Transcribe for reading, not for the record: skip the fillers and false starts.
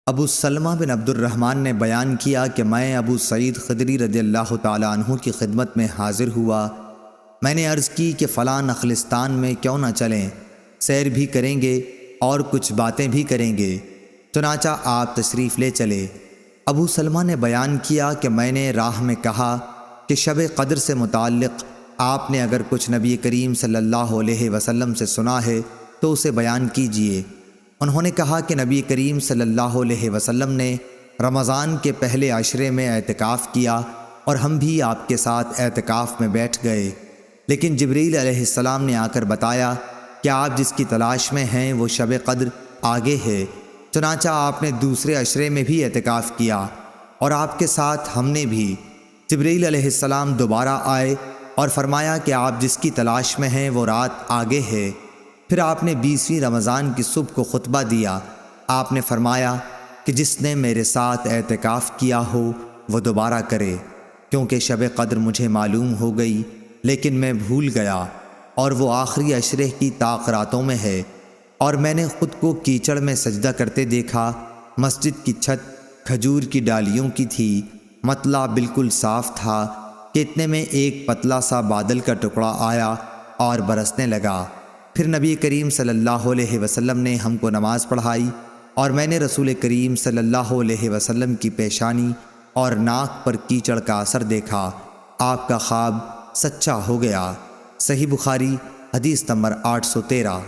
ابو سلمہ بن عبد الرحمن نے بیان کیا کہ میں ابو سعید خدری رضی اللہ تعالیٰ عنہ کی خدمت میں حاضر ہوا۔ میں نے عرض کی کہ فلاں نخلستان میں کیوں نہ چلیں، سیر بھی کریں گے اور کچھ باتیں بھی کریں گے۔ چنانچہ آپ تشریف لے چلے۔ ابو سلمہ نے بیان کیا کہ میں نے راہ میں کہا کہ شب قدر سے متعلق آپ نے اگر کچھ نبی کریم صلی اللہ علیہ وسلم سے سنا ہے تو اسے بیان کیجئے۔ انہوں نے کہا کہ نبی کریم صلی اللہ علیہ وسلم نے رمضان کے پہلے عشرے میں اعتکاف کیا اور ہم بھی آپ کے ساتھ اعتکاف میں بیٹھ گئے، لیکن جبریل علیہ السلام نے آ کر بتایا کہ آپ جس کی تلاش میں ہیں وہ شب قدر آگے ہے۔ چنانچہ آپ نے دوسرے عشرے میں بھی اعتکاف کیا اور آپ کے ساتھ ہم نے بھی۔ جبریل علیہ السلام دوبارہ آئے اور فرمایا کہ آپ جس کی تلاش میں ہیں وہ رات آگے ہے۔ پھر آپ نے 20ویں رمضان کی صبح کو خطبہ دیا۔ آپ نے فرمایا کہ جس نے میرے ساتھ اعتکاف کیا ہو وہ دوبارہ کرے، کیونکہ شب قدر مجھے معلوم ہو گئی لیکن میں بھول گیا اور وہ آخری عشرے کی طاق راتوں میں ہے، اور میں نے خود کو کیچڑ میں سجدہ کرتے دیکھا۔ مسجد کی چھت کھجور کی ڈالیوں کی تھی، مطلع بالکل صاف تھا کہ اتنے میں ایک پتلا سا بادل کا ٹکڑا آیا اور برسنے لگا۔ پھر نبی کریم صلی اللہ علیہ وسلم نے ہم کو نماز پڑھائی اور میں نے رسول کریم صلی اللہ علیہ وسلم کی پیشانی اور ناک پر کیچڑ کا اثر دیکھا۔ آپ کا خواب سچا ہو گیا۔ صحیح بخاری حدیث نمبر 813۔